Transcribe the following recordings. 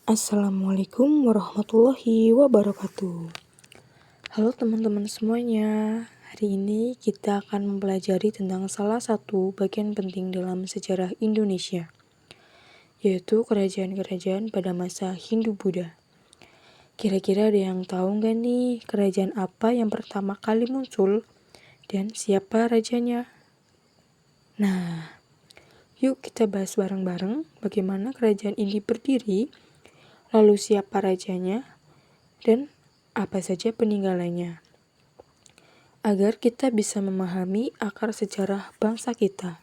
Assalamualaikum warahmatullahi wabarakatuh. Halo teman-teman semuanya. Hari ini kita akan mempelajari tentang salah satu bagian penting dalam sejarah Indonesia, yaitu kerajaan-kerajaan pada masa Hindu-Buddha. Kira-kira ada yang tahu nggak nih kerajaan apa yang pertama kali muncul dan siapa rajanya? Nah, yuk kita bahas bareng-bareng bagaimana kerajaan ini berdiri, lalu siapa rajanya, dan apa saja peninggalannya, agar kita bisa memahami akar sejarah bangsa kita.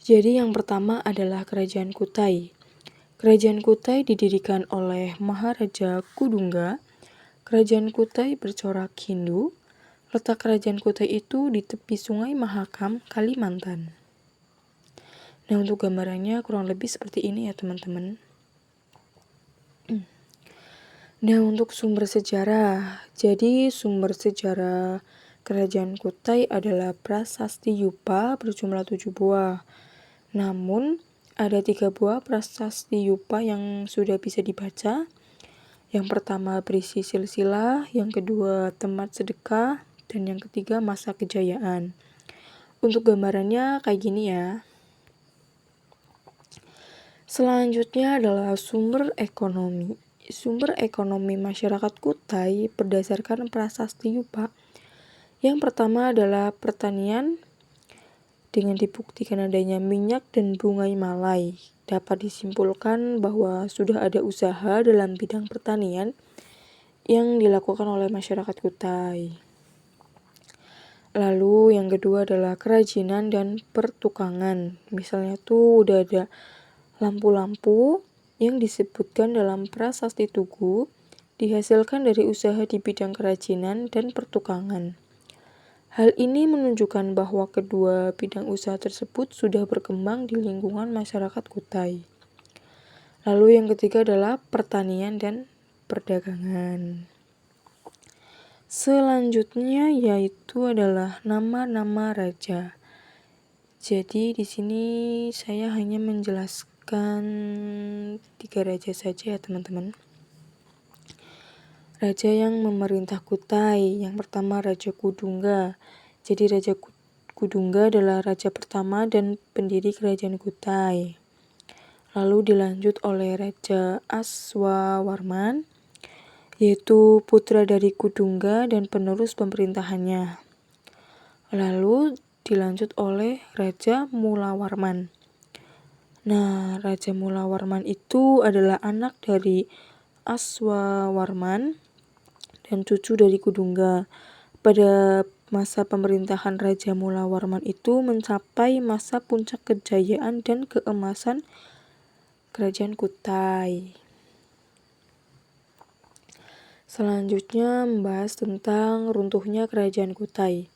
Jadi yang pertama adalah Kerajaan Kutai. Kerajaan Kutai didirikan oleh Maharaja Kudungga. Kerajaan Kutai bercorak Hindu. Letak Kerajaan Kutai itu di tepi Sungai Mahakam, Kalimantan. Nah, untuk gambarannya kurang lebih seperti ini ya teman-teman. Nah, untuk sumber sejarah. Jadi sumber sejarah Kerajaan Kutai adalah prasasti Yupa berjumlah 7 buah. Namun, ada 3 buah prasasti Yupa yang sudah bisa dibaca. Yang pertama berisi silsilah, yang kedua tempat sedekah, dan yang ketiga masa kejayaan. Untuk gambarannya kayak gini ya. Selanjutnya adalah sumber ekonomi. Sumber ekonomi masyarakat Kutai berdasarkan prasasti Yupa. Yang pertama adalah pertanian, dengan dibuktikan adanya minyak dan bungai malai. Dapat disimpulkan bahwa sudah ada usaha dalam bidang pertanian yang dilakukan oleh masyarakat Kutai. Lalu yang kedua adalah kerajinan dan pertukangan. Misalnya tuh udah ada lampu-lampu yang disebutkan dalam prasasti Tugu dihasilkan dari usaha di bidang kerajinan dan pertukangan. Hal ini menunjukkan bahwa kedua bidang usaha tersebut sudah berkembang di lingkungan masyarakat Kutai. Lalu yang ketiga adalah pertanian dan perdagangan. Selanjutnya yaitu adalah nama-nama raja. Jadi di sini saya hanya menjelaskan 3 raja saja ya teman-teman. Raja yang memerintah Kutai, yang pertama Raja Kudungga. Jadi Raja Kudungga adalah raja pertama dan pendiri kerajaan Kutai. Lalu dilanjut oleh Raja Aswawarman, yaitu putra dari Kudungga dan penerus pemerintahannya. Lalu dilanjut oleh Raja Mulawarman. Nah, Raja Mulawarman itu adalah anak dari Aswawarman dan cucu dari Kudungga. Pada masa pemerintahan Raja Mulawarman itu mencapai masa puncak kejayaan dan keemasan kerajaan Kutai. Selanjutnya membahas tentang runtuhnya kerajaan Kutai.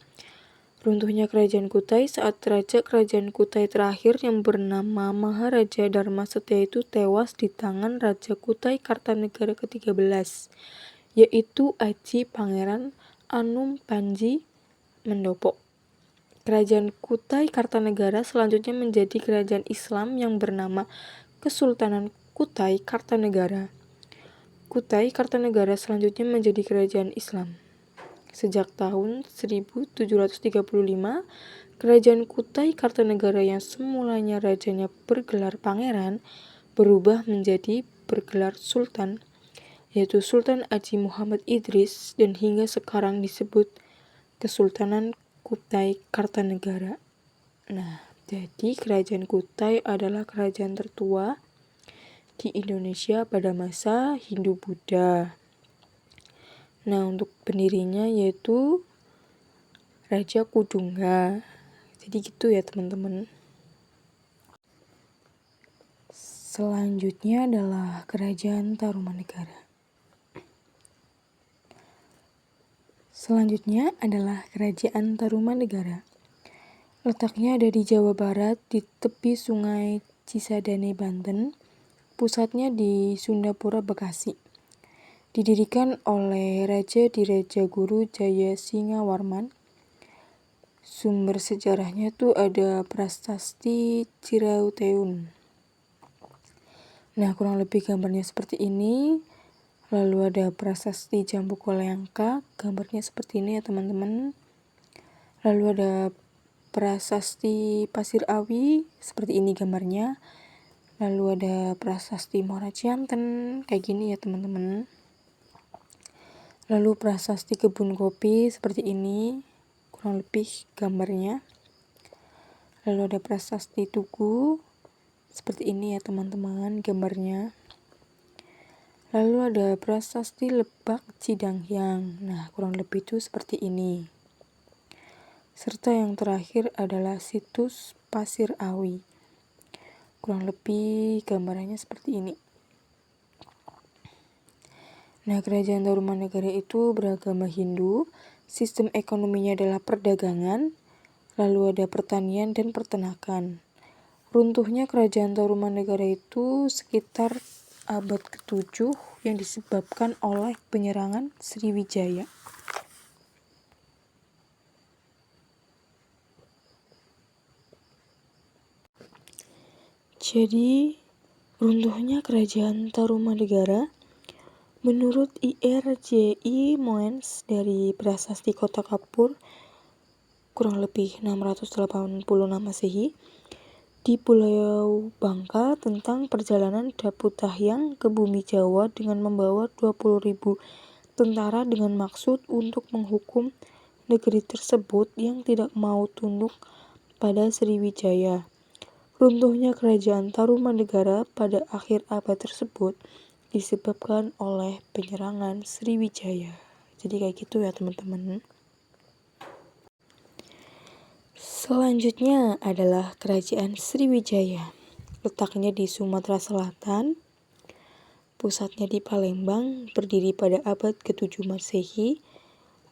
Runtuhnya kerajaan Kutai saat raja kerajaan Kutai terakhir yang bernama Maharaja Dharmasetya itu tewas di tangan Raja Kutai Kartanegara ke-13, yaitu Aji Pangeran Anum Panji Mendopo. Kerajaan Kutai Kartanegara selanjutnya menjadi kerajaan Islam yang bernama Kesultanan Kutai Kartanegara. Kutai Kartanegara selanjutnya menjadi kerajaan Islam. Sejak tahun 1735, kerajaan Kutai Kartanegara yang semulanya rajanya bergelar pangeran berubah menjadi bergelar sultan, yaitu Sultan Aji Muhammad Idris, dan hingga sekarang disebut Kesultanan Kutai Kartanegara. Nah, jadi kerajaan Kutai adalah kerajaan tertua di Indonesia pada masa Hindu-Buddha. Nah, untuk pendirinya yaitu Raja Kudungga. Jadi gitu ya teman-teman. Selanjutnya adalah Kerajaan Tarumanegara. Selanjutnya adalah Kerajaan Tarumanegara. Letaknya ada di Jawa Barat di tepi Sungai Cisadane, Banten. Pusatnya di Sundapura, Bekasi. Didirikan oleh Raja Diraja Guru Jaya Singawarman. Sumber sejarahnya tuh ada Prasasti Cirauteun. Nah, kurang lebih gambarnya seperti ini. Lalu ada Prasasti Jambu Koleyangka, gambarnya seperti ini ya teman-teman. Lalu ada Prasasti Pasir Awi, seperti ini gambarnya. Lalu ada Prasasti Muara Cianten, kayak gini ya teman-teman. Lalu Prasasti Kebun Kopi, seperti ini, kurang lebih gambarnya. Lalu ada Prasasti Tugu, seperti ini ya teman-teman gambarnya. Lalu ada Prasasti Lebak Cidangyang, nah kurang lebih itu seperti ini. Serta yang terakhir adalah situs Pasir Awi. Kurang lebih gambarannya seperti ini. Nah, Kerajaan Tarumanegara itu beragama Hindu, sistem ekonominya adalah perdagangan, lalu ada pertanian dan peternakan. Runtuhnya Kerajaan Tarumanegara itu sekitar abad ke-7 yang disebabkan oleh penyerangan Sriwijaya. Jadi, runtuhnya Kerajaan Tarumanegara menurut IRJI Moens dari Prasasti Kota Kapur kurang lebih 686 Masehi di Pulau Bangka tentang perjalanan Daputahyang ke bumi Jawa dengan membawa 20.000 tentara dengan maksud untuk menghukum negeri tersebut yang tidak mau tunduk pada Sriwijaya. Runtuhnya Kerajaan Tarumanegara pada akhir abad tersebut disebabkan oleh penyerangan Sriwijaya. Jadi kayak gitu ya teman-teman. Selanjutnya adalah Kerajaan Sriwijaya. Letaknya di Sumatera Selatan, pusatnya di Palembang, berdiri pada abad ke-7 Masehi,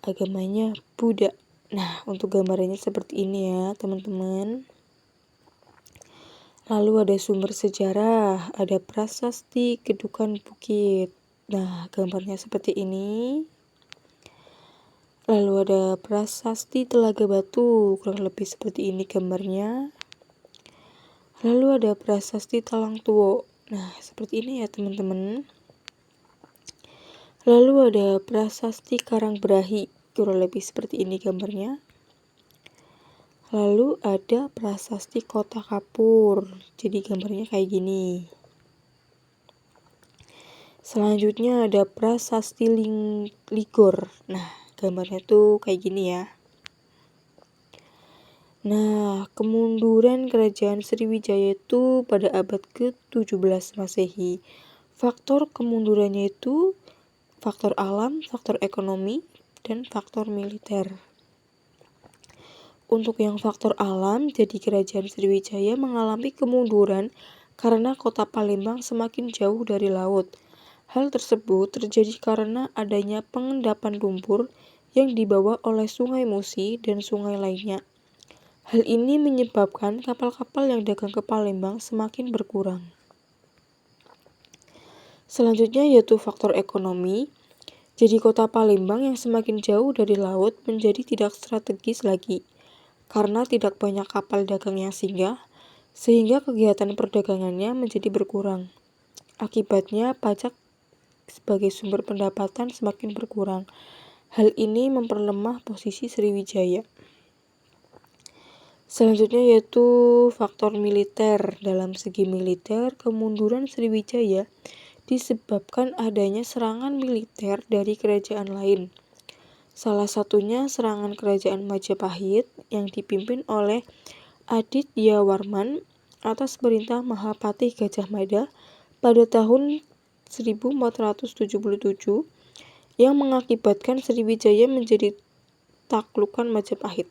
agamanya Buddha. Nah, untuk gambarannya seperti ini ya teman-teman. Lalu ada sumber sejarah, ada Prasasti Kedukan Bukit. Nah, gambarnya seperti ini. Lalu ada Prasasti Telaga Batu, kurang lebih seperti ini gambarnya. Lalu ada Prasasti Talang Tuo. Nah, seperti ini ya teman-teman. Lalu ada Prasasti Karangbrahi, kurang lebih seperti ini gambarnya. Lalu ada Prasasti Kota Kapur, jadi gambarnya kayak gini. Selanjutnya ada Prasasti Ligor. Nah, gambarnya tuh kayak gini ya. Nah, kemunduran Kerajaan Sriwijaya itu pada abad ke-17 Masehi. Faktor kemundurannya itu faktor alam, faktor ekonomi, dan faktor militer. Untuk yang faktor alam, jadi Kerajaan Sriwijaya mengalami kemunduran karena kota Palembang semakin jauh dari laut. Hal tersebut terjadi karena adanya pengendapan lumpur yang dibawa oleh Sungai Musi dan sungai lainnya. Hal ini menyebabkan kapal-kapal yang dagang ke Palembang semakin berkurang. Selanjutnya yaitu faktor ekonomi. Jadi kota Palembang yang semakin jauh dari laut menjadi tidak strategis lagi karena tidak banyak kapal dagang yang singgah, sehingga kegiatan perdagangannya menjadi berkurang. Akibatnya pajak sebagai sumber pendapatan semakin berkurang. Hal ini memperlemah posisi Sriwijaya. Selanjutnya yaitu faktor militer. Dalam segi militer, kemunduran Sriwijaya disebabkan adanya serangan militer dari kerajaan lain. Salah satunya serangan kerajaan Majapahit yang dipimpin oleh Adityawarman atas perintah Mahapatih Gajah Mada pada tahun 1477 yang mengakibatkan Sriwijaya menjadi taklukan Majapahit.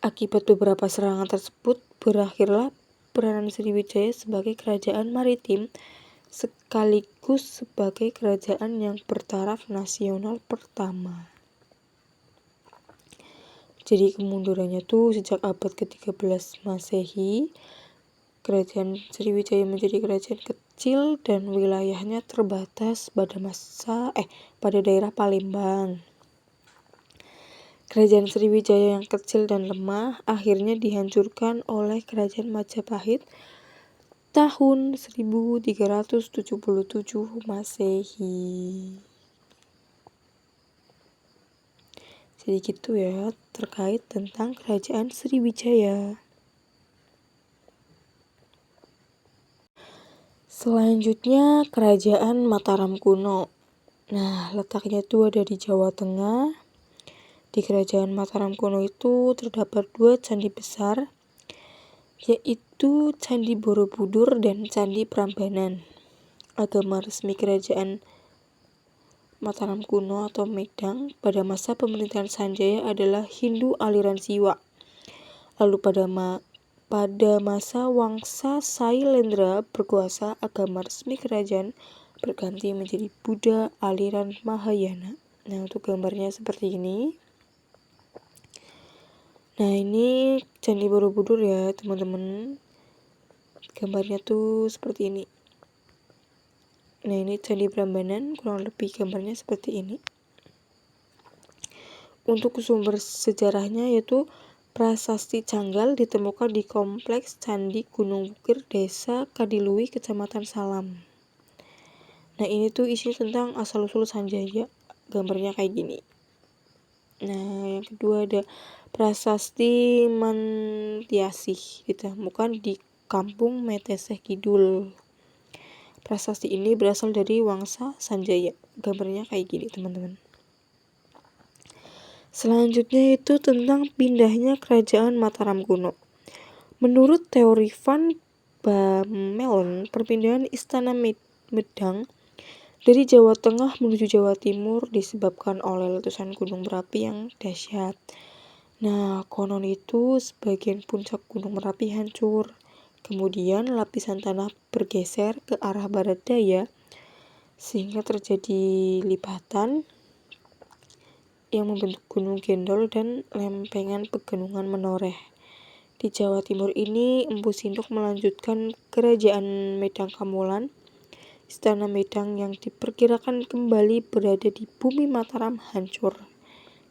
Akibat beberapa serangan tersebut, berakhirlah peranan Sriwijaya sebagai kerajaan maritim sekaligus sebagai kerajaan yang bertaraf nasional pertama. Jadi kemundurannya tuh sejak abad ke-13 Masehi, Kerajaan Sriwijaya menjadi kerajaan kecil dan wilayahnya terbatas pada daerah Palembang. Kerajaan Sriwijaya yang kecil dan lemah akhirnya dihancurkan oleh Kerajaan Majapahit tahun 1377 Masehi. Jadi gitu ya terkait tentang Kerajaan Sriwijaya. Selanjutnya Kerajaan Mataram kuno. Nah, letaknya itu ada di Jawa Tengah. Di Kerajaan Mataram kuno itu terdapat 2 candi besar, yaitu Candi Borobudur dan Candi Prambanan. Agama resmi Kerajaan Mataram kuno atau Medang pada masa pemerintahan Sanjaya adalah Hindu aliran Siwa. Lalu pada masa Wangsa Sailendra berkuasa, agama resmi kerajaan berganti menjadi Buddha aliran Mahayana. Nah, untuk gambarnya seperti ini. Nah, ini Candi Borobudur ya teman-teman. Gambarnya tuh seperti ini. Nah, ini Candi Prambanan, kurang lebih gambarnya seperti ini. Untuk sumber sejarahnya yaitu prasasti Canggal ditemukan di kompleks Candi Gunung Wukir, Desa Kadiluwi, Kecamatan Salam. Nah, ini tuh isinya tentang asal-usul Sanjaya. Gambarnya kayak gini. Nah, yang kedua ada prasasti Mantiasih ditemukan di Kampung Meteseh Kidul. Prasasti ini berasal dari Wangsa Sanjaya. Gambarnya kayak gini, teman-teman. Selanjutnya itu tentang pindahnya Kerajaan Mataram kuno. Menurut teori Van Bamelen, perpindahan Istana Medang dari Jawa Tengah menuju Jawa Timur disebabkan oleh letusan gunung Merapi yang dahsyat. Nah, konon itu sebagian puncak gunung Merapi hancur. Kemudian lapisan tanah bergeser ke arah barat daya sehingga terjadi lipatan yang membentuk Gunung Gendol dan lempengan pegunungan menoreh. Di Jawa Timur ini, Empu Sindok melanjutkan Kerajaan Medang Kamolan. Istana Medang yang diperkirakan kembali berada di bumi Mataram hancur.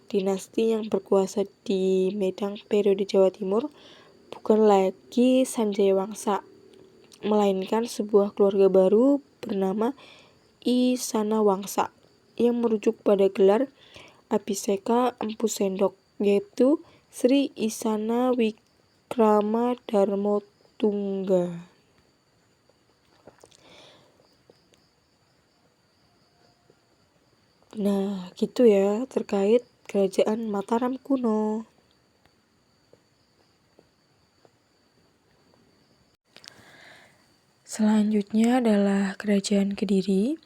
Dinasti yang berkuasa di Medang periode Jawa Timur bukan lagi Sanjaya Wangsa, melainkan sebuah keluarga baru bernama Isana Wangsa yang merujuk pada gelar Abhiseka Empu Sendok, yaitu Sri Isana Wikrama Darmotungga. Nah, gitu ya terkait Kerajaan Mataram kuno. Selanjutnya adalah Kerajaan Kediri.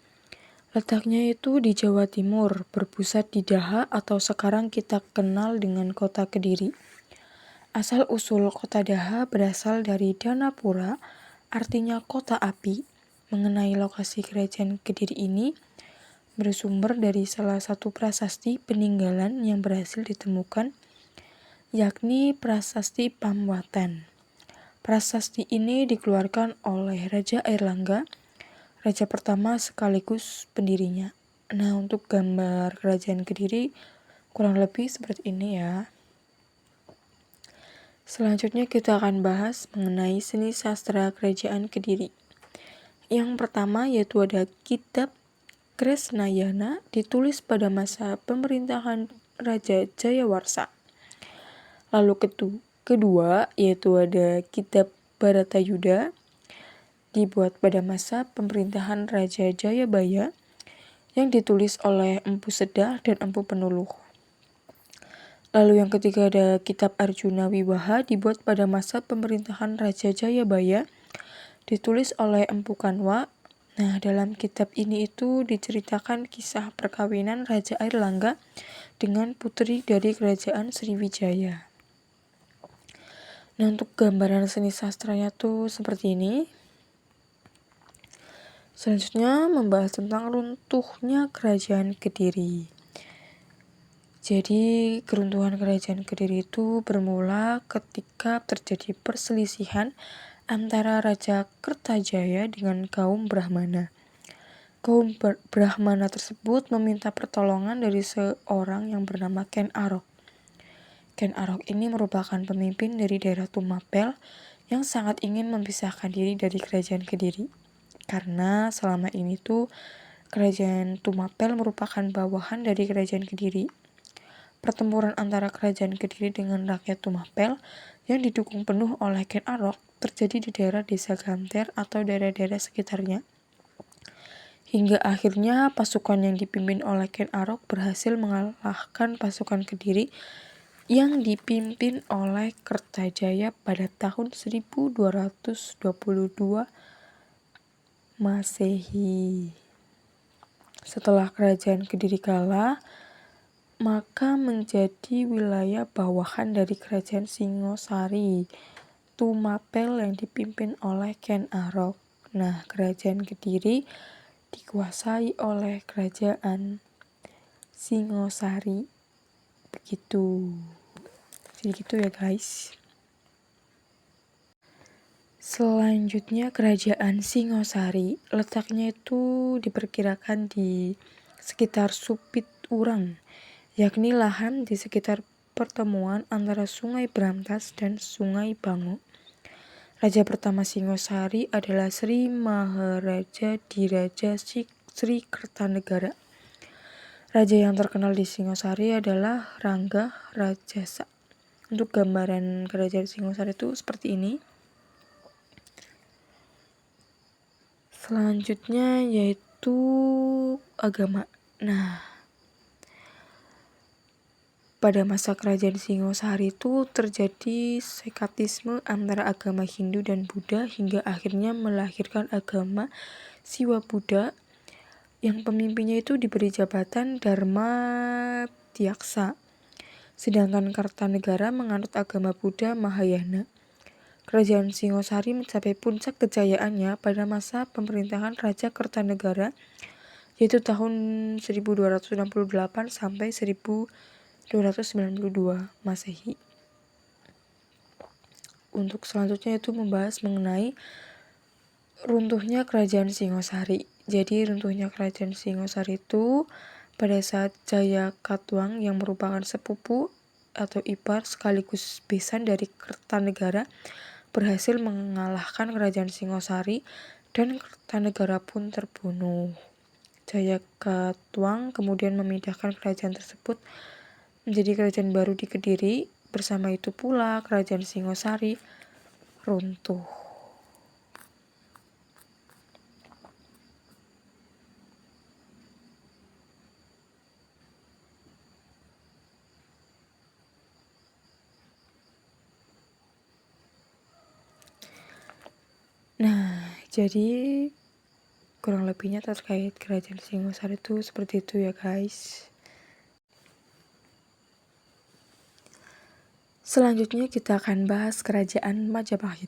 Letaknya itu di Jawa Timur, berpusat di Daha atau sekarang kita kenal dengan Kota Kediri. Asal-usul Kota Daha berasal dari Danapura, artinya kota api. Mengenai lokasi Kerajaan Kediri ini, bersumber dari salah satu prasasti peninggalan yang berhasil ditemukan, yakni Prasasti Pamwatan. Prasasti ini dikeluarkan oleh Raja Airlangga, raja pertama sekaligus pendirinya. Nah, untuk gambar Kerajaan Kediri kurang lebih seperti ini ya. Selanjutnya kita akan bahas mengenai seni sastra Kerajaan Kediri. Yang pertama yaitu ada Kitab Kresnayana, ditulis pada masa pemerintahan Raja Jayawarsa. Lalu kedua yaitu ada Kitab Bharatayuda, dibuat pada masa pemerintahan Raja Jayabaya, yang ditulis oleh Empu Sedah dan Empu Penuluh. Lalu yang ketiga ada Kitab Arjuna Wiwaha, dibuat pada masa pemerintahan Raja Jayabaya, ditulis oleh Empu Kanwa. Nah, dalam kitab ini itu diceritakan kisah perkawinan Raja Airlangga dengan putri dari Kerajaan Sriwijaya. Nah, untuk gambaran seni sastranya tuh seperti ini. Selanjutnya membahas tentang runtuhnya Kerajaan Kediri. Jadi, keruntuhan Kerajaan Kediri itu bermula ketika terjadi perselisihan antara Raja Kertajaya dengan kaum Brahmana. Kaum Brahmana tersebut meminta pertolongan dari seorang yang bernama Ken Arok. Ken Arok ini merupakan pemimpin dari daerah Tumapel yang sangat ingin memisahkan diri dari kerajaan Kediri. Karena selama ini tuh kerajaan Tumapel merupakan bawahan dari kerajaan Kediri. Pertempuran antara kerajaan Kediri dengan rakyat Tumapel yang didukung penuh oleh Ken Arok terjadi di daerah Desa Ganter atau daerah-daerah sekitarnya. Hingga akhirnya pasukan yang dipimpin oleh Ken Arok berhasil mengalahkan pasukan Kediri yang dipimpin oleh Kertajaya pada tahun 1222 Masehi. Setelah kerajaan Kediri kalah, maka menjadi wilayah bawahan dari kerajaan Singosari, Tumapel yang dipimpin oleh Ken Arok. Nah, kerajaan Kediri dikuasai oleh kerajaan Singosari. Begitu. Jadi gitu ya guys. Selanjutnya kerajaan Singosari. Letaknya itu diperkirakan di sekitar Supit Urang, yakni lahan di sekitar pertemuan antara Sungai Brantas dan Sungai Bango. Raja pertama Singosari adalah Sri Maharaja Diraja Sri Kertanegara. Raja yang terkenal di Singosari adalah Rangga Rajasa. Untuk gambaran kerajaan Singosari itu seperti ini. Selanjutnya yaitu agama. Nah, pada masa kerajaan Singosari itu terjadi sekatisme antara agama Hindu dan Buddha hingga akhirnya melahirkan agama Siwa Buddha yang pemimpinnya itu diberi jabatan Dharma Tyaksa. Sedangkan Kartanegara menganut agama Buddha Mahayana. Kerajaan Singosari mencapai puncak kejayaannya pada masa pemerintahan Raja Kertanegara yaitu tahun 1268 sampai 1292 Masehi. Untuk selanjutnya itu membahas mengenai runtuhnya kerajaan Singosari. Jadi runtuhnya kerajaan Singosari itu pada saat Jayakatwang yang merupakan sepupu atau ipar sekaligus besan dari Kertanegara berhasil mengalahkan kerajaan Singosari dan Kertanegara pun terbunuh. Jayakatwang kemudian memindahkan kerajaan tersebut menjadi kerajaan baru di Kediri. Bersama itu pula kerajaan Singosari runtuh. Nah, jadi kurang lebihnya terkait kerajaan Singosari itu seperti itu ya guys. Selanjutnya kita akan bahas kerajaan Majapahit.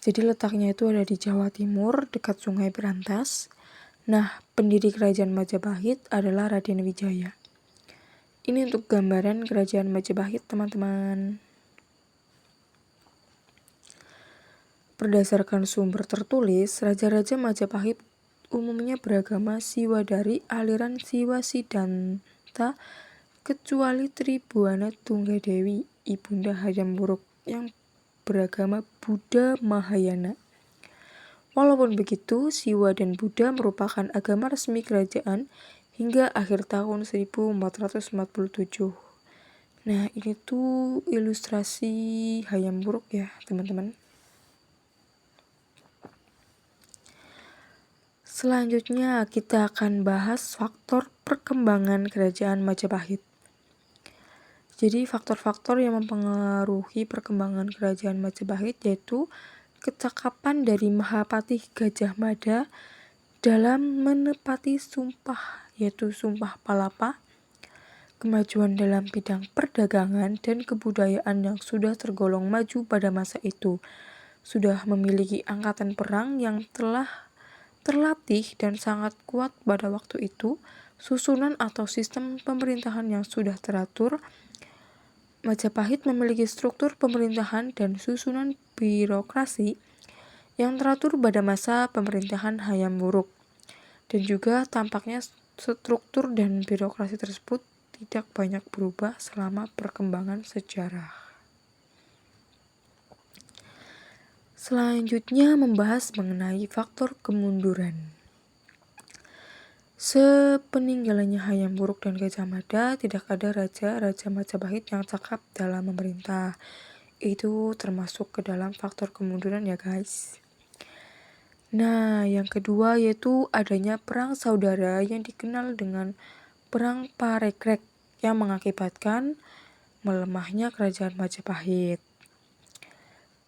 Jadi letaknya itu ada di Jawa Timur, dekat Sungai Brantas. Nah, pendiri kerajaan Majapahit adalah Raden Wijaya. Ini untuk gambaran kerajaan Majapahit, teman-teman. Berdasarkan sumber tertulis, raja-raja Majapahit umumnya beragama Siwa dari aliran Siwa Siddhanta kecuali Tribuana Tunggadewi, ibunda Hayam Wuruk yang beragama Buddha Mahayana. Walaupun begitu, Siwa dan Buddha merupakan agama resmi kerajaan hingga akhir tahun 1447. Nah, ini tuh ilustrasi Hayam Wuruk ya, teman-teman. Selanjutnya kita akan bahas faktor perkembangan kerajaan Majapahit. Jadi faktor-faktor yang mempengaruhi perkembangan kerajaan Majapahit yaitu kecakapan dari Mahapatih Gajah Mada dalam menepati sumpah yaitu Sumpah Palapa, kemajuan dalam bidang perdagangan dan kebudayaan yang sudah tergolong maju pada masa itu, sudah memiliki angkatan perang yang telah terlatih dan sangat kuat pada waktu itu, susunan atau sistem pemerintahan yang sudah teratur. Majapahit memiliki struktur pemerintahan dan susunan birokrasi yang teratur pada masa pemerintahan Hayam Wuruk. Dan juga tampaknya struktur dan birokrasi tersebut tidak banyak berubah selama perkembangan sejarah. Selanjutnya membahas mengenai faktor kemunduran. Sepeninggalannya Hayam Wuruk dan Gajah Mada, tidak ada raja Majapahit yang cakap dalam memerintah. Itu termasuk ke dalam faktor kemunduran ya guys. Nah, yang kedua yaitu adanya perang saudara yang dikenal dengan Perang Parekrek yang mengakibatkan melemahnya kerajaan Majapahit.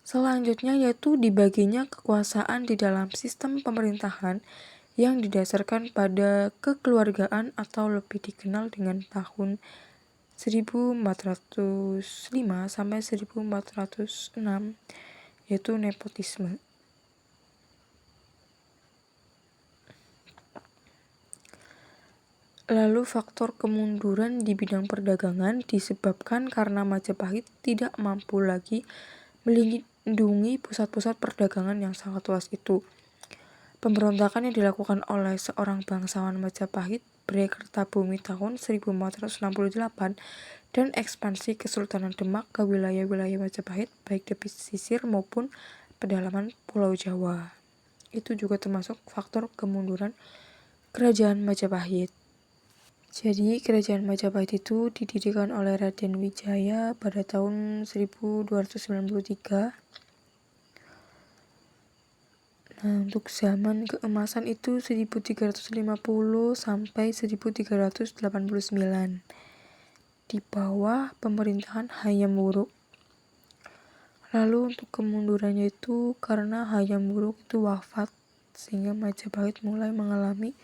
Selanjutnya yaitu dibaginya kekuasaan di dalam sistem pemerintahan yang didasarkan pada kekeluargaan atau lebih dikenal dengan tahun 1405 sampai 1406 yaitu nepotisme. Lalu faktor kemunduran di bidang perdagangan disebabkan karena Majapahit tidak mampu lagi melindungi pusat-pusat perdagangan yang sangat luas itu. Pemberontakan yang dilakukan oleh seorang bangsawan Majapahit Brekertabumi tahun 1468 dan ekspansi Kesultanan Demak ke wilayah-wilayah Majapahit baik di pesisir maupun pedalaman Pulau Jawa. Itu juga termasuk faktor kemunduran kerajaan Majapahit. Jadi kerajaan Majapahit itu didirikan oleh Raden Wijaya pada tahun 1293. Nah, untuk zaman keemasan itu 1350 sampai 1389 di bawah pemerintahan Hayam Wuruk. Lalu untuk kemundurannya itu karena Hayam Wuruk itu wafat sehingga Majapahit mulai mengalami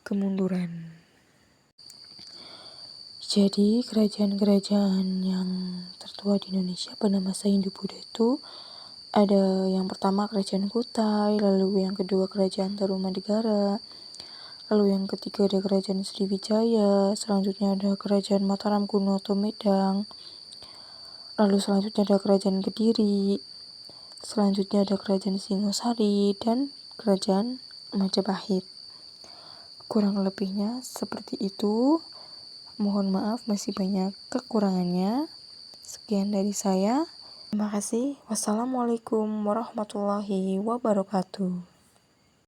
kemunduran. Jadi kerajaan-kerajaan yang tertua di Indonesia pada masa Hindu-Buddha itu ada yang pertama Kerajaan Kutai, lalu yang kedua Kerajaan Tarumanegara, lalu yang ketiga ada Kerajaan Sriwijaya, selanjutnya ada Kerajaan Mataram kuno atau Medang, lalu selanjutnya ada Kerajaan Kediri, selanjutnya ada Kerajaan Singosari, dan Kerajaan Majapahit. Kurang lebihnya seperti itu. Mohon maaf masih banyak kekurangannya. Sekian dari saya. Terima kasih. Wassalamualaikum warahmatullahi wabarakatuh.